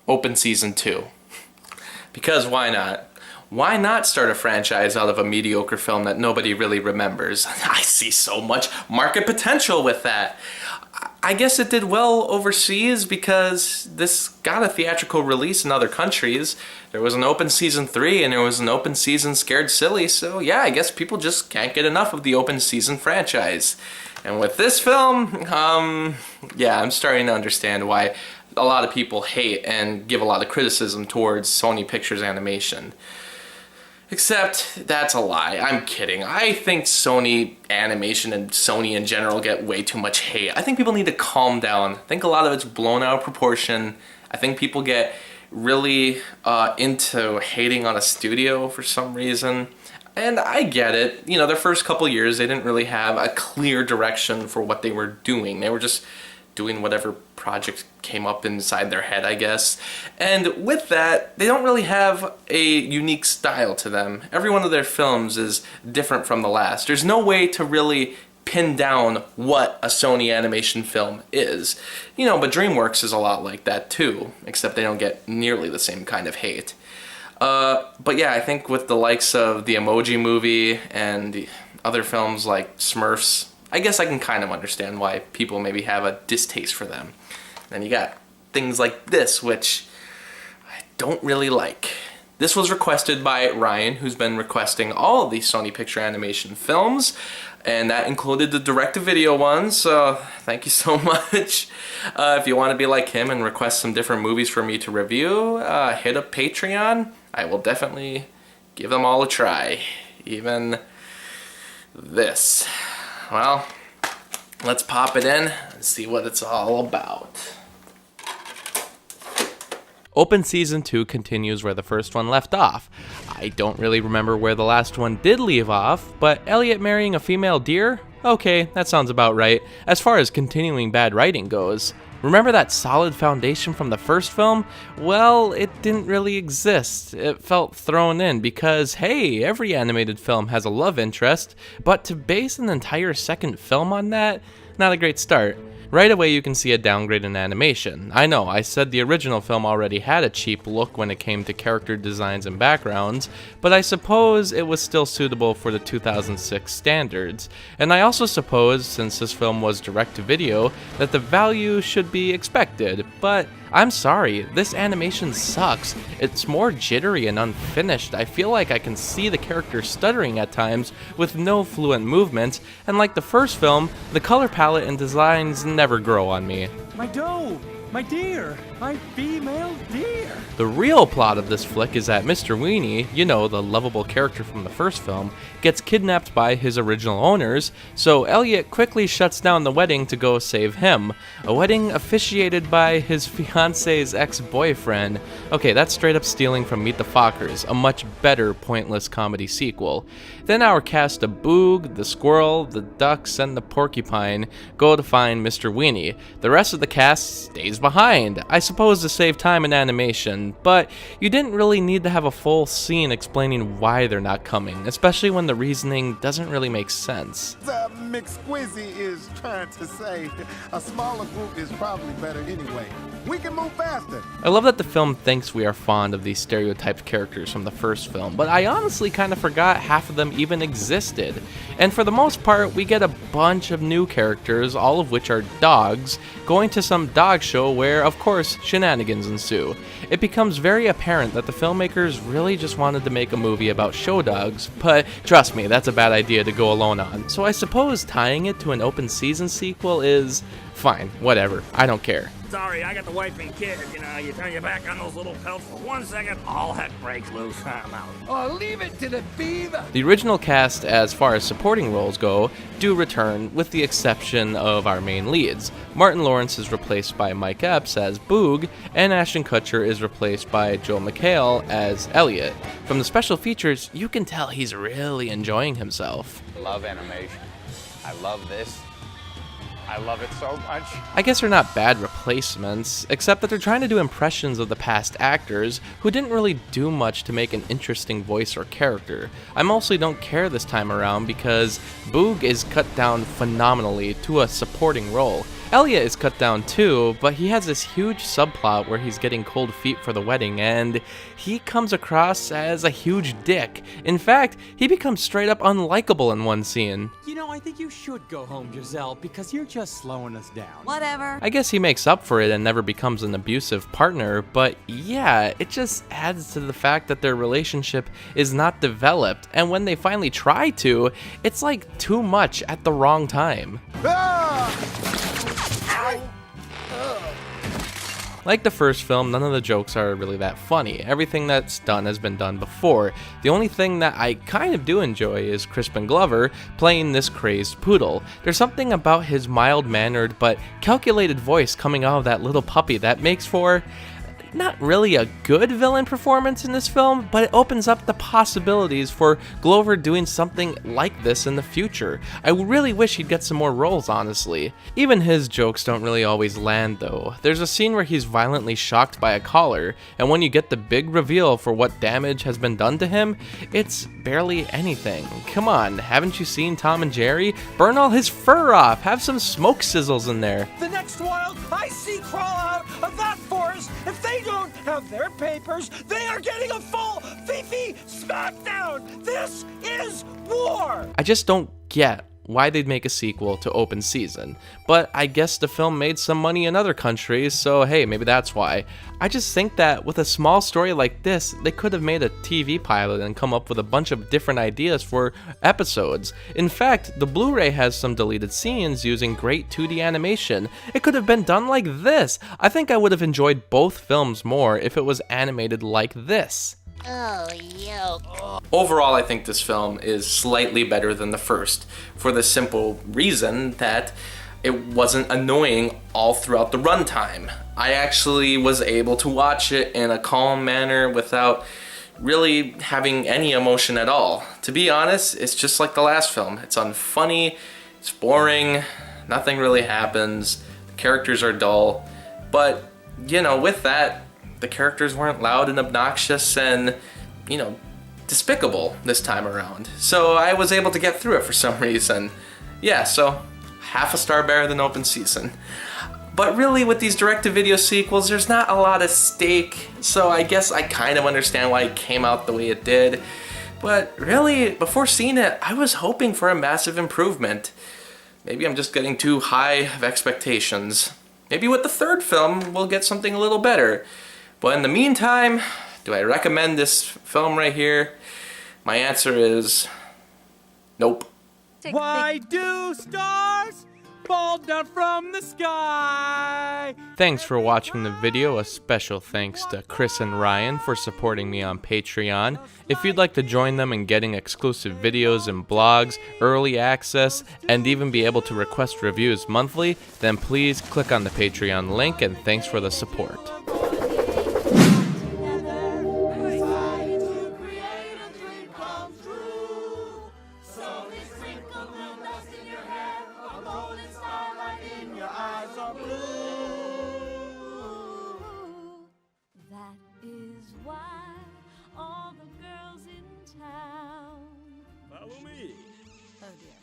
open season 2. Because why not? Why not start a franchise out of a mediocre film that nobody really remembers? I see so much market potential with that. I guess it did well overseas because this got a theatrical release in other countries. There was an open season 3 and there was an open season Scared Silly, so yeah, I guess people just can't get enough of the open season franchise. And with this film, yeah, I'm starting to understand why a lot of people hate and give a lot of criticism towards Sony Pictures Animation. Except, that's a lie. I'm kidding. I think Sony Animation and Sony in general get way too much hate. I think people need to calm down. I think a lot of it's blown out of proportion. I think people get really into hating on a studio for some reason. And I get it. You know, their first couple years, they didn't really have a clear direction for what they were doing. They were just doing whatever project came up inside their head, I guess. And with that, they don't really have a unique style to them. Every one of their films is different from the last. There's no way to really pin down what a Sony animation film is. You know, but DreamWorks is a lot like that too, except they don't get nearly the same kind of hate. But yeah, I think with the likes of the Emoji Movie and the other films like Smurfs, I guess I can kind of understand why people maybe have a distaste for them. Then you got things like this, which I don't really like. This was requested by Ryan, who's been requesting all of these Sony Picture Animation films, and that included the direct-to-video ones, so thank you so much. If you want to be like him and request some different movies for me to review, hit up Patreon. I will definitely give them all a try. Even this. Well, let's pop it in and see what it's all about. Open Season 2 continues where the first one left off. I don't really remember where the last one did leave off, but Elliot marrying a female deer? Okay, that sounds about right, as far as continuing bad writing goes. Remember that solid foundation from the first film? Well, it didn't really exist. It felt thrown in because, hey, every animated film has a love interest, but to base an entire second film on that, not a great start. Right away you can see a downgrade in animation. I know, I said the original film already had a cheap look when it came to character designs and backgrounds, but I suppose it was still suitable for the 2006 standards. And I also suppose, since this film was direct-to-video, that the value should be expected, but I'm sorry, this animation sucks. It's more jittery and unfinished. I feel like I can see the character stuttering at times with no fluent movements, and like the first film, the color palette and designs never grow on me. My doe! My deer! My female deer! The real plot of this flick is that Mr. Weenie, you know, the lovable character from the first film, gets kidnapped by his original owners, so Elliot quickly shuts down the wedding to go save him. A wedding officiated by his fiance's ex-boyfriend. Okay, that's straight up stealing from Meet the Fockers, a much better pointless comedy sequel. Then our cast of Boog, the squirrel, the ducks, and the porcupine go to find Mr. Weenie. The rest of the cast stays behind, I suppose to save time in animation, but you didn't really need to have a full scene explaining why they're not coming, especially when the reasoning doesn't really make sense. The McSquizzy is trying to say a smaller group is probably better anyway. We can move faster. I love that the film thinks we are fond of these stereotyped characters from the first film, but I honestly kind of forgot half of them even existed. And for the most part, we get a bunch of new characters, all of which are dogs, going to some dog show where, of course, shenanigans ensue. It becomes very apparent that the filmmakers really just wanted to make a movie about show dogs, but trust me, that's a bad idea to go alone on. So I suppose tying it to an open season sequel is fine, whatever, I don't care. Sorry, I got the wife and kid. You know, you turn your back on those little pelts for 1 second, all heck breaks loose. I'm out. Oh, leave it to the beaver. The original cast, as far as supporting roles go, do return, with the exception of our main leads. Martin Lawrence is replaced by Mike Epps as Boog, and Ashton Kutcher is replaced by Joel McHale as Elliot. From the special features, you can tell he's really enjoying himself. Love animation. I love this. I love it so much. I guess they're not bad replacements, except that they're trying to do impressions of the past actors who didn't really do much to make an interesting voice or character. I mostly don't care this time around because Boog is cut down phenomenally to a supporting role. Elliot is cut down too, but he has this huge subplot where he's getting cold feet for the wedding, and he comes across as a huge dick. In fact, he becomes straight up unlikable in one scene. You know, I think you should go home, Giselle, because you're just slowing us down. Whatever. I guess he makes up for it and never becomes an abusive partner, but yeah, it just adds to the fact that their relationship is not developed, and when they finally try to, it's like too much at the wrong time. Like the first film, none of the jokes are really that funny. Everything that's done has been done before. The only thing that I kind of do enjoy is Crispin Glover playing this crazed poodle. There's something about his mild-mannered but calculated voice coming out of that little puppy that makes for not really a good villain performance in this film, but it opens up the possibilities for Glover doing something like this in the future. I really wish he'd get some more roles, honestly. Even his jokes don't really always land though. There's a scene where he's violently shocked by a collar, and when you get the big reveal for what damage has been done to him, it's barely anything. Come on, haven't you seen Tom and Jerry? Burn all his fur off, have some smoke sizzles in there. The next wild I see crawl out of that forest, if they don't have their papers, they are getting a full Fifi smackdown! This is war! I just don't get why they'd make a sequel to Open Season, but I guess the film made some money in other countries, so hey, maybe that's why. I just think that with a small story like this, they could have made a TV pilot and come up with a bunch of different ideas for episodes. In fact, the Blu-ray has some deleted scenes using great 2D animation. It could have been done like this. I think I would have enjoyed both films more if it was animated like this. Oh, yo. Overall, I think this film is slightly better than the first, for the simple reason that it wasn't annoying all throughout the runtime. I actually was able to watch it in a calm manner without really having any emotion at all. To be honest, it's just like the last film. It's unfunny, it's boring, nothing really happens, the characters are dull, but, you know, with that, the characters weren't loud and obnoxious and, you know, despicable this time around. So I was able to get through it for some reason. Yeah, so half a star better than Open Season. But really, with these direct-to-video sequels, there's not a lot at stake, so I guess I kind of understand why it came out the way it did. But really, before seeing it, I was hoping for a massive improvement. Maybe I'm just getting too high of expectations. Maybe with the third film, we'll get something a little better. But in the meantime, do I recommend this film right here? My answer is nope. Why do stars fall down from the sky? Thanks for watching the video. A special thanks to Chris and Ryan for supporting me on Patreon. If you'd like to join them in getting exclusive videos and blogs, early access, and even be able to request reviews monthly, then please click on the Patreon link, and thanks for the support. That is why all the girls in town. Follow me. Oh dear.